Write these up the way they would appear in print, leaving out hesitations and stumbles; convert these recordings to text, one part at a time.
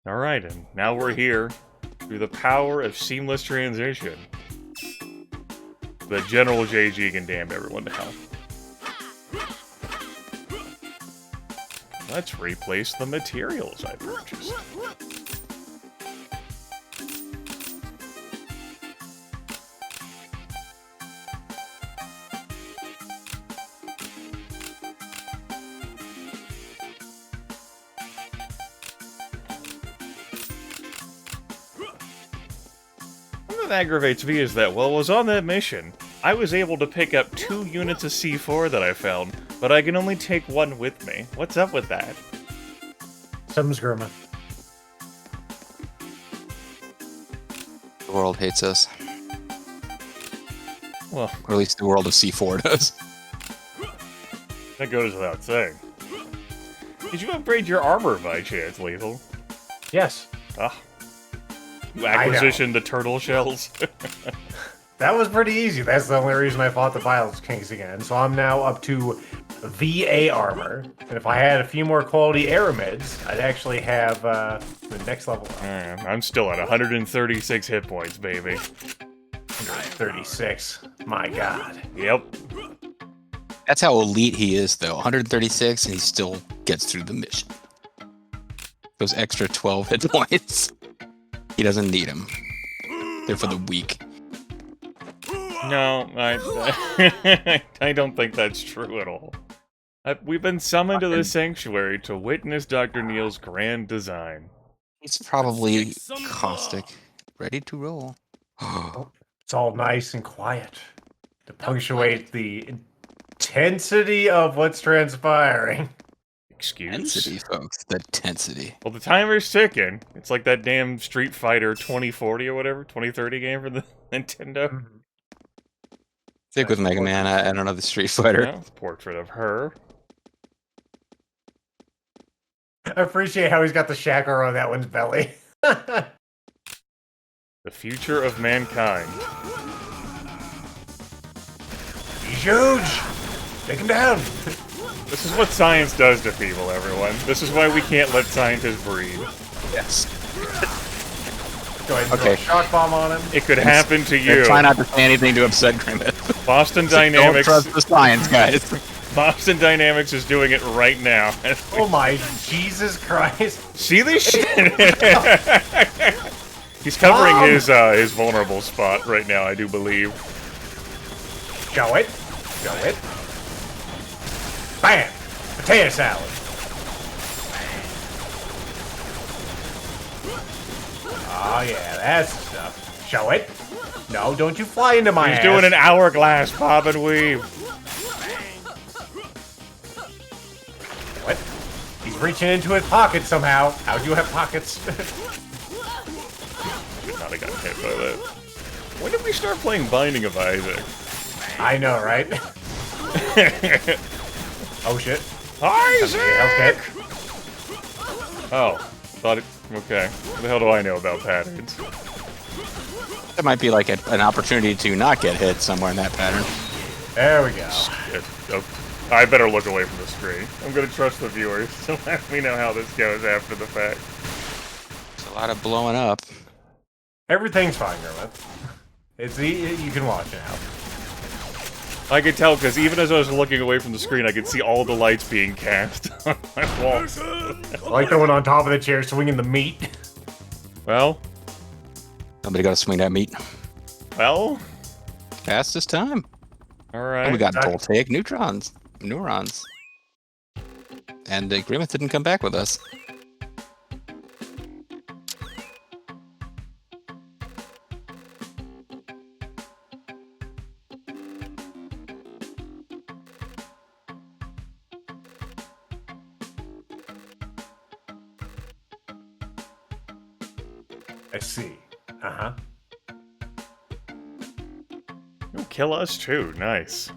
Alright, and now we're here through the power of seamless transition. The General JG can damn everyone to hell. Let's replace the materials I purchased. What aggravates me is that while I was on that mission, I was able to pick up 2 units of C4 that I found, but I can only take 1 with me. What's up with that? Something's Grimith. The world hates us. Well, Or at least the world of C4 does. that goes without saying. Did you upgrade your armor by chance, Lethal? Yes. Ah. You acquisitioned the turtle shells? That was pretty easy. That's the only reason I fought the Baffled Kings again. So I'm now up to VA armor. And if I had a few more quality aramids, I'd actually have the next level up. I'm still at 136 hit points, baby. 136. My god. Yep. That's how elite he is, though. 136, and he still gets through the mission. Those extra 12 hit points. He doesn't need them. They're for the weak. No, I don't think that's true at all. We've been summoned to the sanctuary to witness Dr. Neil's grand design. He's probably caustic. Ready to roll. It's all nice and quiet to punctuate the intensity of what's transpiring. Excuse? Tensity, folks. The tensity. Well, the timer's ticking. It's like that damn Street Fighter 2040 or whatever, 2030 game for the Nintendo. Stick with Mega Man. I don't know the Street Fighter. Yeah, portrait of her. I appreciate how he's got the shackle on that one's belly. The future of mankind. He's huge! Take him down! This is what science does to people, everyone. This is why we can't let scientists breed. Yes. Go ahead and throw a shock bomb on him. It could happen to you. Try not to say anything to upset Grimith. Boston Dynamics. Don't trust the science, guys. Boston Dynamics is doing it right now. Oh my Jesus Christ. See this shit? He's covering his vulnerable spot right now, I do believe. Show it. Show it. Bam! Potato salad. Oh yeah, that's the stuff. Show it. No, don't you fly into my ass. He's doing an hourglass pop and weave. What? He's reaching into his pocket somehow. How do you have pockets? Thought I got hit by that. When did we start playing Binding of Isaac? I know, right? Oh shit. Isaac! Oh, thought it. Okay. What the hell do I know about patterns? That might be like an opportunity to not get hit somewhere in that pattern. There we go. Oh, I better look away from the screen. I'm gonna trust the viewers, so let me know how this goes after the fact. There's a lot of blowing up. Everything's fine, Grimith. You can watch now. I could tell because even as I was looking away from the screen, I could see all the lights being cast on my walls. Like the one on top of the chair swinging the meat. Well, Somebody got to swing that meat. well, Fastest time. all right. And we got voltaic neurons. And Grimith didn't come back with us. Let's see. Uh-huh. You'll kill us too. Nice.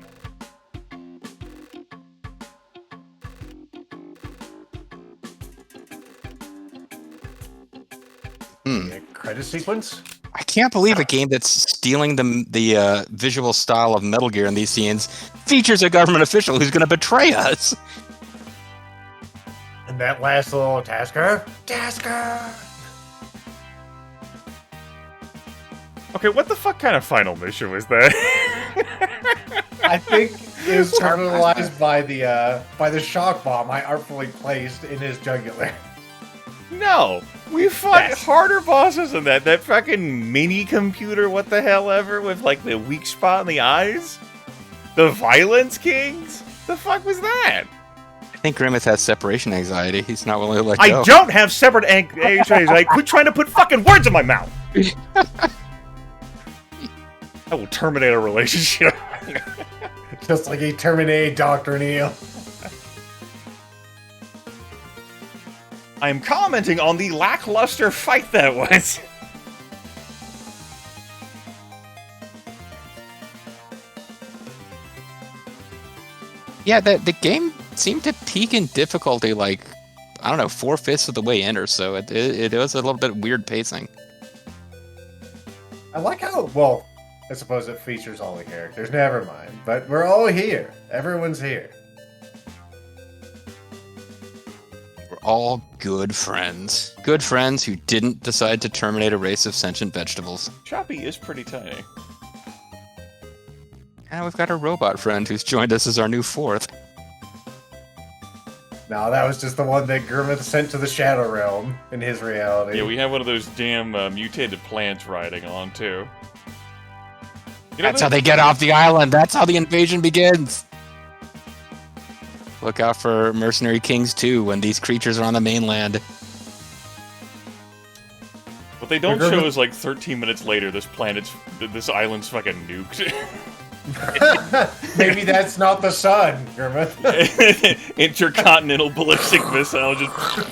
Credit sequence? I can't believe a game that's stealing the visual style of Metal Gear in these scenes features a government official who's going to betray us. And that last little Tasker? Tasker! Okay, what the fuck kind of final mission was that? I think it was terminalized by the shock bomb I artfully placed in his jugular. No! We fought Yes. harder bosses than that. That fucking mini computer, what the hell ever, with like the weak spot in the eyes? The Violence Kings? The fuck was that? I think Grimith has separation anxiety. He's not willing to let go. I don't have separate anxieties. Quit trying to put fucking words in my mouth! I will terminate a relationship. Just like he terminated Dr. Neil. I am commenting on the lackluster fight that was. Yeah, the game seemed to peak in difficulty like, I don't know, 4/5 of the way in or so. It was a little bit weird pacing. I like how, well, I suppose it features all the characters. Never mind. But we're all here. Everyone's here. We're all good friends. Good friends who didn't decide to terminate a race of sentient vegetables. Choppy is pretty tiny. And we've got a robot friend who's joined us as our new fourth. No, that was just the one that Grimith sent to the Shadow Realm in his reality. Yeah, we have one of those damn mutated plants riding on, too. You know, That's how they get off the island. That's how the invasion begins. Look out for Mercenary Kings 2 when these creatures are on the mainland. What they don't show is like 13 minutes later, this island's fucking nuked. Maybe that's not the sun, Grimith. Intercontinental ballistic missile just...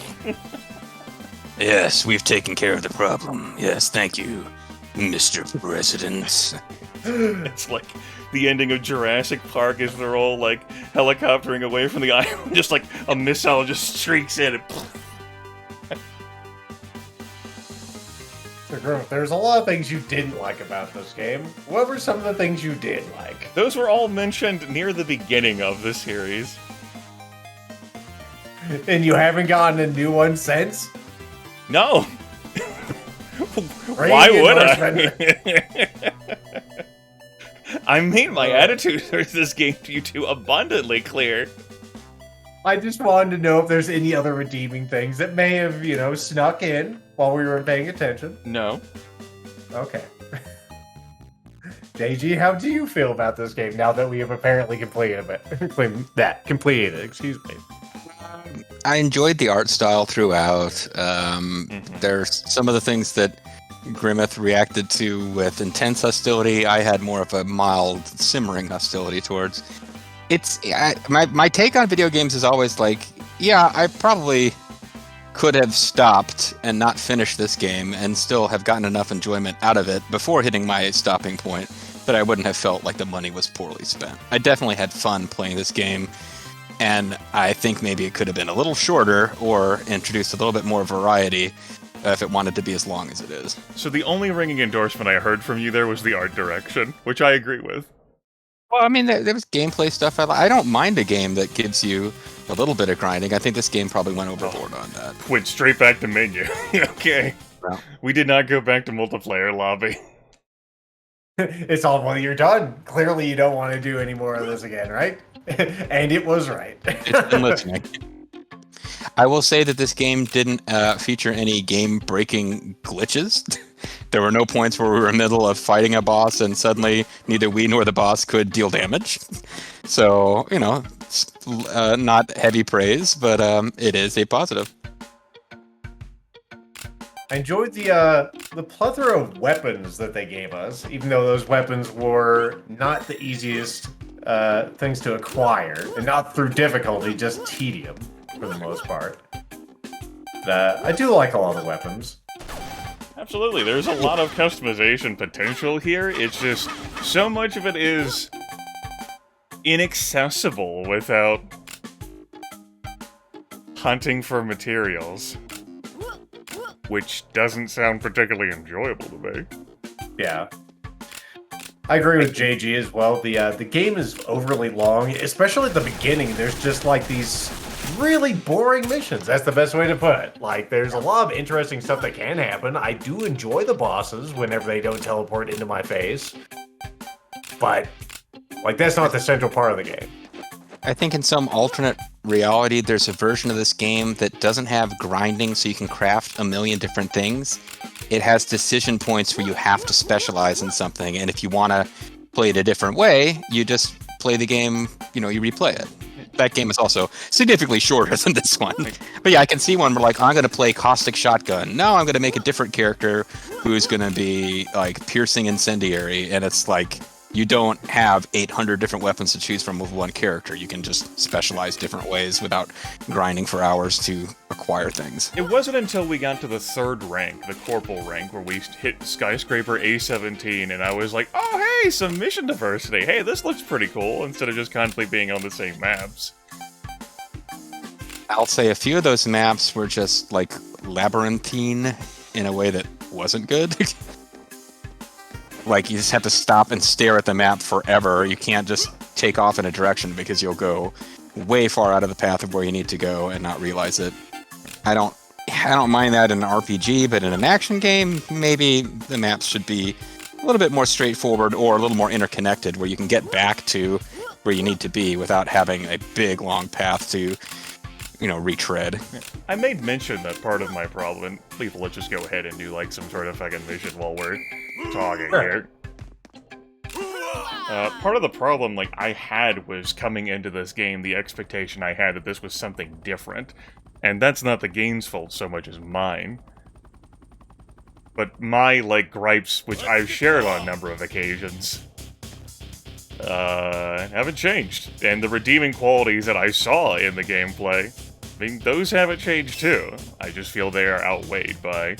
Yes, we've taken care of the problem. Yes, thank you, Mr. President. It's like the ending of Jurassic Park is they're all like helicoptering away from the island, just like a missile just streaks in and... So, Grimith, there's a lot of things you didn't like about this game. What were some of the things you did like? Those were all mentioned near the beginning of the series. And you haven't gotten a new one since? No! Why would I? I made my attitude towards this game to you two abundantly clear. I just wanted to know if there's any other redeeming things that may have, snuck in while we were paying attention. No. Okay. JG, how do you feel about this game now that we have apparently completed it? Completed it, excuse me. I enjoyed the art style throughout. There's some of the things that Grimith reacted to with intense hostility. I had more of a mild, simmering hostility towards. My take on video games is always like, yeah, I probably could have stopped and not finished this game and still have gotten enough enjoyment out of it before hitting my stopping point that I wouldn't have felt like the money was poorly spent. I definitely had fun playing this game, and I think maybe it could have been a little shorter or introduced a little bit more variety if it wanted to be as long as it is. So the only ringing endorsement I heard from you there was the art direction, which I agree with. Well, I mean, there was gameplay stuff. I don't mind a game that gives you a little bit of grinding. I think this game probably went overboard on that. Went straight back to menu. Okay. Well. We did not go back to multiplayer lobby. It's all, well, you're done. Clearly you don't want to do any more of this again, right? And it was right. It's been listening. I will say that this game didn't feature any game-breaking glitches. There were no points where we were in the middle of fighting a boss and suddenly neither we nor the boss could deal damage. So, it's, not heavy praise, but it is a positive. I enjoyed the plethora of weapons that they gave us, even though those weapons were not the easiest things to acquire, and not through difficulty, just tedium for the most part. I do like a lot of the weapons. Absolutely, there's a lot of customization potential here. It's just so much of it is inaccessible without hunting for materials, which doesn't sound particularly enjoyable to me. Yeah. I agree with JG as well. The game is overly long, especially at the beginning. There's just like these really boring missions. That's the best way to put it. Like, there's a lot of interesting stuff that can happen. I do enjoy the bosses whenever they don't teleport into my face. But, like, that's not the central part of the game. I think in some alternate reality, there's a version of this game that doesn't have grinding so you can craft a million different things. It has decision points where you have to specialize in something, and if you want to play it a different way, you just play the game, you replay it. That game is also significantly shorter than this one. But yeah, I can see one where, like, I'm going to play Caustic Shotgun. Now I'm going to make a different character who's going to be, like, Piercing Incendiary, and it's like, you don't have 800 different weapons to choose from with one character. You can just specialize different ways without grinding for hours to acquire things. It wasn't until we got to the 3rd rank, the Corporal rank, where we hit Skyscraper A17, and I was like, oh hey, some mission diversity. Hey, this looks pretty cool, instead of just constantly being on the same maps. I'll say a few of those maps were just, like, labyrinthine in a way that wasn't good. Like, you just have to stop and stare at the map forever. You can't just take off in a direction because you'll go way far out of the path of where you need to go and not realize it. I don't mind that in an RPG, but in an action game, maybe the maps should be a little bit more straightforward or a little more interconnected, where you can get back to where you need to be without having a big, long path to, retread. I made mention that part of my problem, Lethal, let's just go ahead and do, like, some sort of fucking mission while we're talking here. Part of the problem, like, I had was coming into this game, the expectation I had that this was something different. And that's not the game's fault so much as mine. But my, like, gripes, which I've shared on a number of occasions, haven't changed. And the redeeming qualities that I saw in the gameplay, I mean, those haven't changed too. I just feel they are outweighed by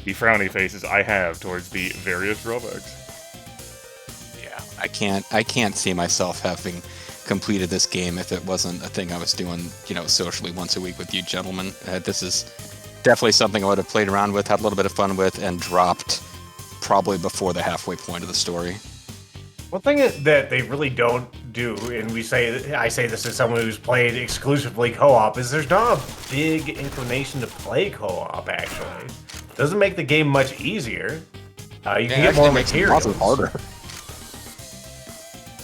the frowny faces I have towards the various drawbacks. Yeah, I can't see myself having completed this game if it wasn't a thing I was doing, socially once a week with you gentlemen. This is definitely something I would have played around with, had a little bit of fun with, and dropped probably before the halfway point of the story. One thing that they really don't do, and I say this as someone who's played exclusively co-op, is there's not a big inclination to play co-op, actually. Doesn't make the game much easier. You can get more materials. It harder.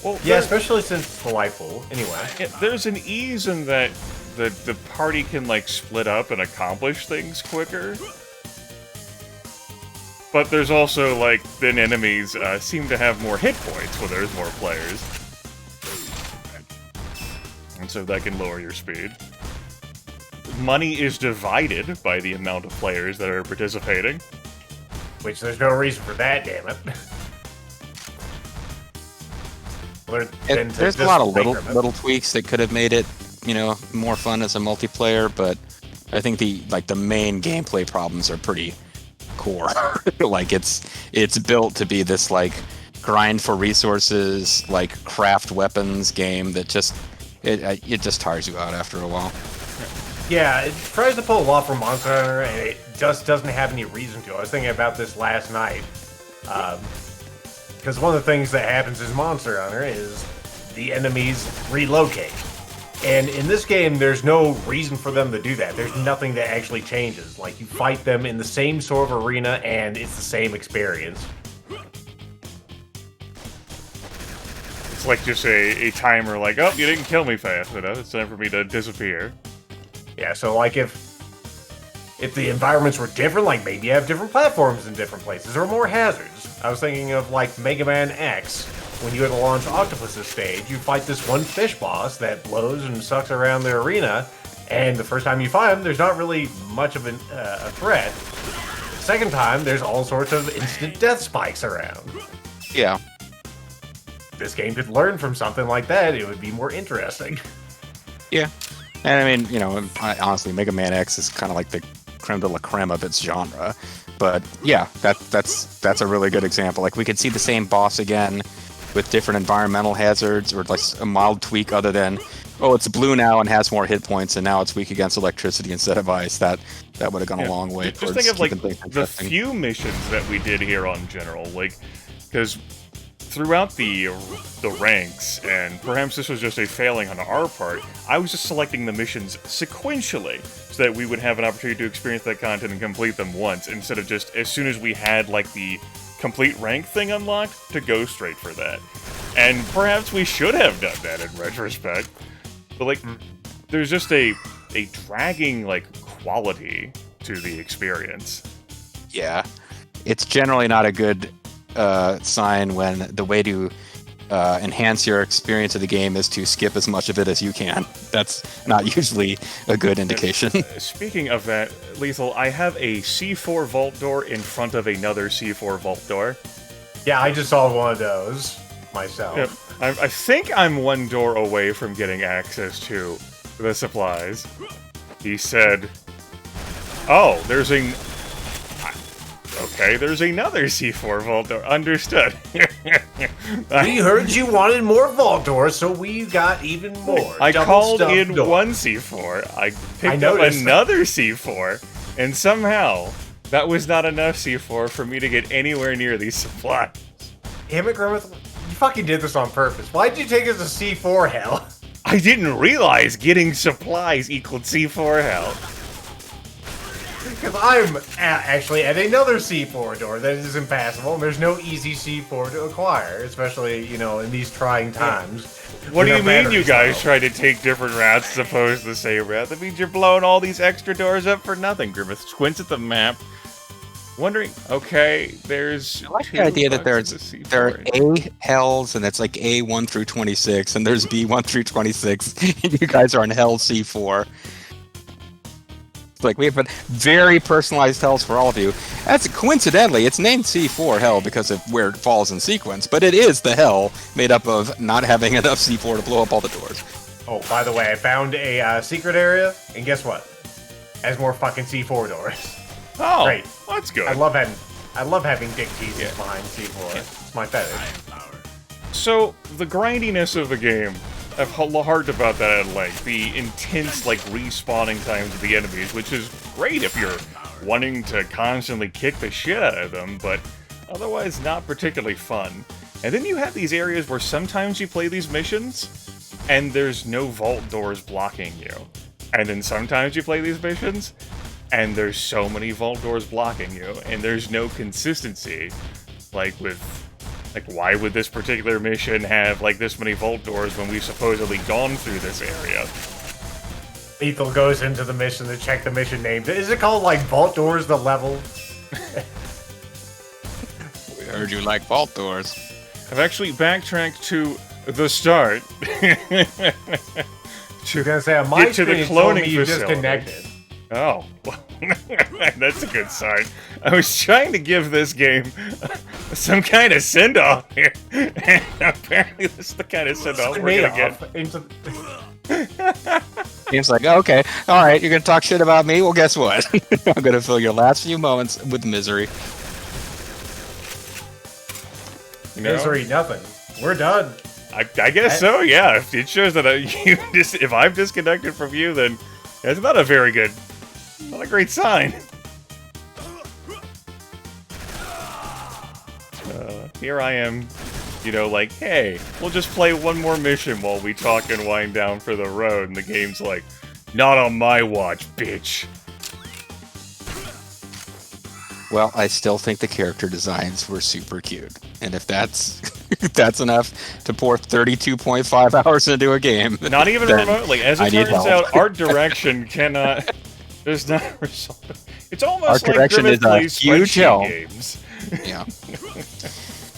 Well, yeah, especially since it's delightful. Anyway. Yeah, there's an ease in that the party can, like, split up and accomplish things quicker. But there's also, like, then enemies seem to have more hit points when there's more players. And so that can lower your speed. Money is divided by the amount of players that are participating. Which there's no reason for that, damn it. There's a lot of little tweaks that could have made it, more fun as a multiplayer, but I think the main gameplay problems are pretty core. Like, it's built to be this, like, grind for resources, like, craft weapons game that just it just tires you out after a while. Yeah, it tries to pull a lot from Monster Hunter, and it just doesn't have any reason to. I was thinking about this last night, because one of the things that happens in Monster Hunter is the enemies relocate. And in this game, there's no reason for them to do that. There's nothing that actually changes. Like, you fight them in the same sort of arena, and it's the same experience. It's like just a timer, like, oh, you didn't kill me fast enough, it's time for me to disappear. Yeah, so, like, if the environments were different, like, maybe you have different platforms in different places, or more hazards. I was thinking of, like, Mega Man X. When you go to launch Octopus's stage, you fight this one fish boss that blows and sucks around the arena, and the first time you fight him, there's not really much of a threat. The second time, there's all sorts of instant death spikes around. Yeah. If this game could learn from something like that, it would be more interesting. Yeah. And I mean, honestly, Mega Man X is kind of like the creme de la creme of its genre. But yeah, that's a really good example. Like, we could see the same boss again with different environmental hazards, or like a mild tweak other than, oh, it's blue now and has more hit points, and now it's weak against electricity instead of ice. That would have gone a long way. Just think of, like, the few missions that we did here on General, like, because throughout the ranks, and perhaps this was just a failing on our part, I was just selecting the missions sequentially, so that we would have an opportunity to experience that content and complete them once, instead of just as soon as we had, like, the complete rank thing unlocked, to go straight for that. And perhaps we should have done that in retrospect. But, like, there's just a dragging, like, quality to the experience. Yeah. It's generally not a good sign when the way to enhance your experience of the game is to skip as much of it as you can. That's not usually a good indication. Speaking of that, Lethal, I have a C4 vault door in front of another C4 vault door. Yeah, I just saw one of those myself. Yep. I think I'm one door away from getting access to the supplies. He said, oh, there's a... Okay, there's another C4 vault door. Understood. We heard you wanted more vault doors, so we got even more. I called in one C4, I picked up another C4, and somehow that was not enough C4 for me to get anywhere near these supplies. Damn it, Grimith, you fucking did this on purpose. Why'd you take us to C4 hell? I didn't realize getting supplies equaled C4 hell. Because I'm actually at another C4 door that is impassable, and there's no easy C4 to acquire, especially, you know, in these trying times. What do you mean you guys try to take different routes as opposed to the same route? That means you're blowing all these extra doors up for nothing. Grimith squints at the map, wondering, okay, there's... I like the idea that there are A hells, and it's like A 1 through 26, and there's B 1 through 26, and you guys are in hell C4. Like, we have very personalized hells for all of you. That's coincidentally, it's named C4 hell because of where it falls in sequence, but it is the hell made up of not having enough C4 to blow up all the doors. Oh, by the way, I found a secret area, and guess what? It has more fucking C4 doors. Oh, great. Well, that's good. I love having dick teasers behind C4. It's my fetish. So, the grindiness of the game, I've harped about that at length. The intense, like, respawning times of the enemies, which is great if you're wanting to constantly kick the shit out of them, but otherwise not particularly fun. And then you have these areas where sometimes you play these missions, and there's no vault doors blocking you. And then sometimes you play these missions, and there's so many vault doors blocking you, and there's no consistency. Like, why would this particular mission have, like, this many vault doors when we've supposedly gone through this area? Ethel goes into the mission to check the mission name. Is it called, like, Vault Doors the Level? We heard you like vault doors. I've actually backtracked to the start. You're gonna say, on my screen, the cloning you facility. disconnected. Oh, well, that's a good sign. I was trying to give this game some kind of send-off here, and apparently this is the kind of send-off we're gonna get. Game's like, okay, alright, you're gonna talk shit about me? Well, guess what? I'm gonna fill your last few moments with misery. You know? Misery, nothing. We're done. I guess so, yeah. It shows that if I'm disconnected from you, then that's not a very good... Not a great sign. Here I am, you know, like, hey, we'll just play one more mission while we talk and wind down for the road. And the game's like, not on my watch, bitch. Well, I still think the character designs were super cute. And if that's if that's enough to pour 32.5 hours into a game... Not even remotely. As it turns out, art direction cannot... There's not a result. It's almost art like direction Grimith plays is a huge help. games. Yeah.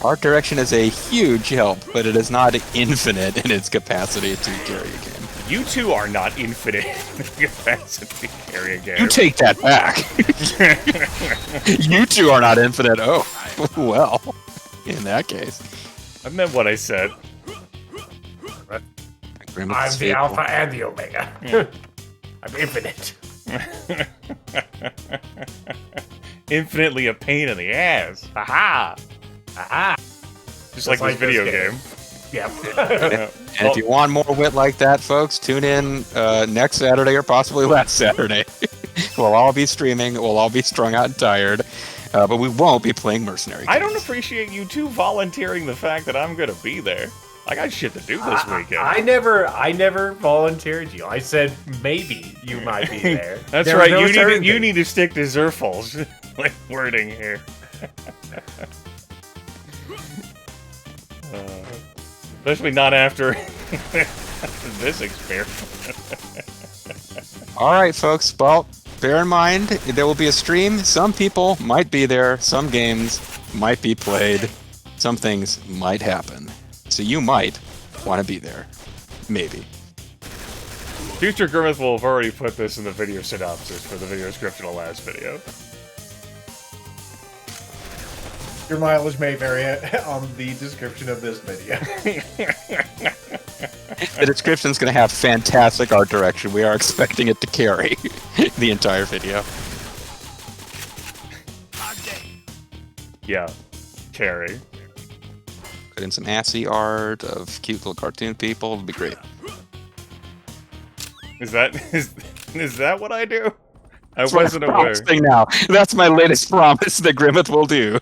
Art direction is a huge help, but it is not infinite in its capacity to carry a game. You two are not infinite in the capacity to carry a game. You take that back. You two are not infinite. Oh, well, in that case. I meant what I said. I'm the Alpha and the Omega. I'm infinite. Infinitely a pain in the ass. Aha! Aha! Just like this video game. Yep. And if you want more wit like that, folks, tune in next Saturday or possibly last Saturday. We'll all be streaming. We'll all be strung out and tired. But we won't be playing Mercenary Kings. I don't appreciate you two volunteering the fact that I'm gonna be there. I got shit to do this weekend. I never volunteered you. I said maybe you might be there. That's right. You need to stick to Zerfal's like wording here. Especially not after this experiment. All right, folks. Well, bear in mind there will be a stream. Some people might be there. Some games might be played. Some things might happen. So you might want to be there. Maybe. Future Grimith will have already put this in the video synopsis for the video description of the last video. Your mileage may vary on the description of this video. The description's going to have fantastic art direction. We are expecting it to carry the entire video. Yeah, carry. Put in some assy art of cute little cartoon people. It'll be great. Is that what I do? I That's what wasn't I'm aware. promising now. That's my latest promise that Grimith will do.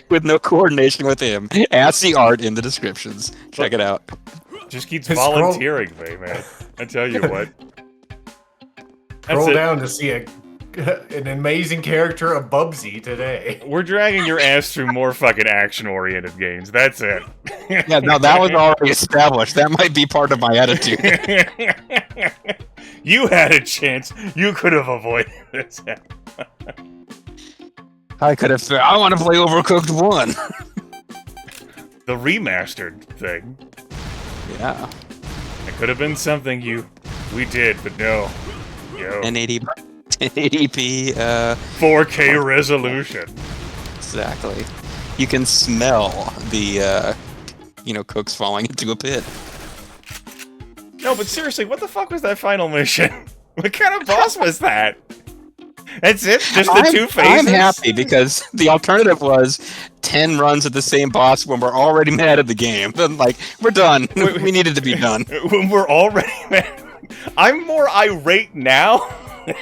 With no coordination with him. Assy art in the descriptions. Check it out. Just keeps volunteering me, man. I tell you what. Scroll down to see an amazing character of Bubsy today. We're dragging your ass through more fucking action-oriented games. That's it. Yeah, no, that was already established. That might be part of my attitude. You had a chance. You could have avoided this. I could have said, I want to play Overcooked 1. The remastered thing. Yeah. It could have been something we did, but no. Yo. 1080p, 4K resolution. Exactly. You can smell the, cooks falling into a pit. No, but seriously, what the fuck was that final mission? What kind of boss was that? That's it? Just the two phases? I'm happy because the alternative was 10 runs at the same boss when we're already mad at the game. Then, we're done. We needed to be done. When we're already mad. I'm more irate now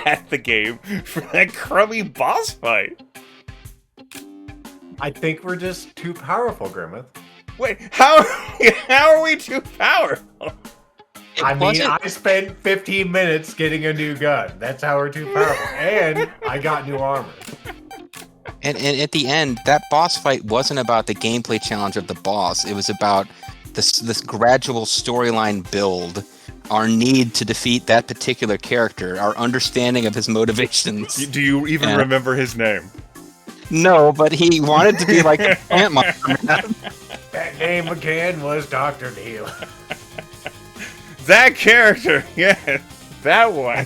at the game for that crummy boss fight. I think we're just too powerful, Grimith. Wait, how are we too powerful? I spent 15 minutes getting a new gun. That's how we're too powerful. And I got new armor. And at the end, that boss fight wasn't about the gameplay challenge of the boss. It was about this gradual storyline build, our need to defeat that particular character, our understanding of his motivations. Do you even remember his name? No, but he wanted to be like a plant monster, man. That name again was Dr. Neil. That character, yeah, that one.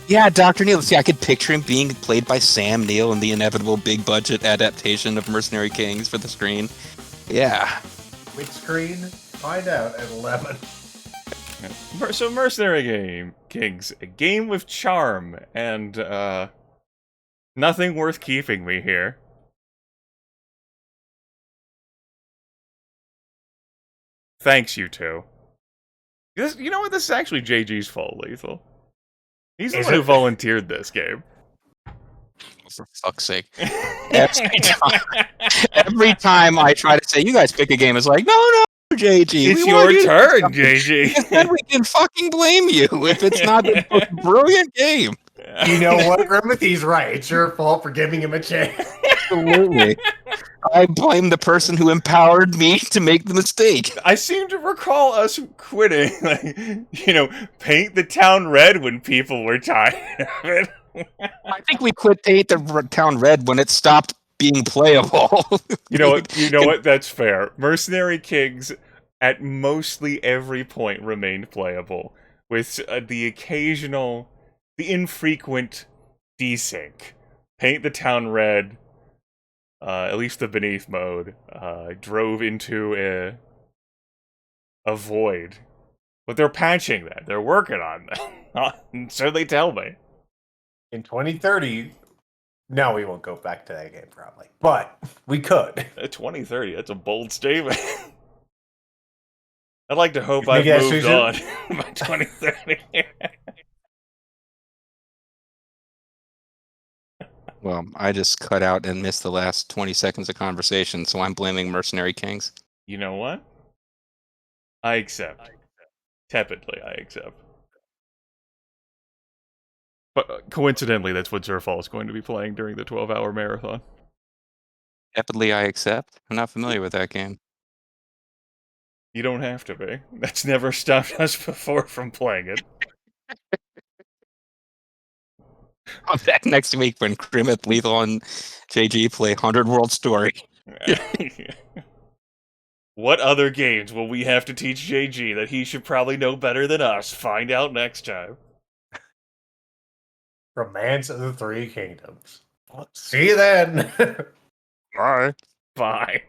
Yeah, Dr. Neil. See, I could picture him being played by Sam Neill in the inevitable big-budget adaptation of Mercenary Kings for the screen. Yeah. Which screen? Find out at 11. So, Mercenary Kings, a game with charm, and, nothing worth keeping me here. Thanks, you two. You know what? This is actually JG's fault, Lethal. He's the one who volunteered this game. For fuck's sake. Every time I try to say, you guys pick a game, it's like, no, JG. It's your turn, JG. Then we can fucking blame you if it's not a brilliant game. You know what, Grimith? He's right. It's your fault for giving him a chance. Absolutely. I blame the person who empowered me to make the mistake. I seem to recall us quitting, paint the town red when people were tired of it. I think we quit Paint the Town red when it stopped being playable. You know what? That's fair. Mercenary Kings, at mostly every point, remained playable, with the infrequent desync. Paint the Town red. At least the Beneath mode, drove into a void. But they're patching that. They're working on that. So they tell me. In 2030, no, we won't go back to that game, probably. But we could. 2030, that's a bold statement. I'd like to hope I've moved on by 2030. Well, I just cut out and missed the last 20 seconds of conversation, so I'm blaming Mercenary Kings. You know what? I accept. Tepidly, I accept. But coincidentally, that's what Zerfall is going to be playing during the 12-hour marathon. Tepidly, I accept. I'm not familiar with that game. You don't have to be. That's never stopped us before from playing it. I'm back next week when Grimith, Lethal, and JG play 100 World Story. What other games will we have to teach JG that he should probably know better than us? Find out next time. Romance of the Three Kingdoms. See you then. Bye. Bye.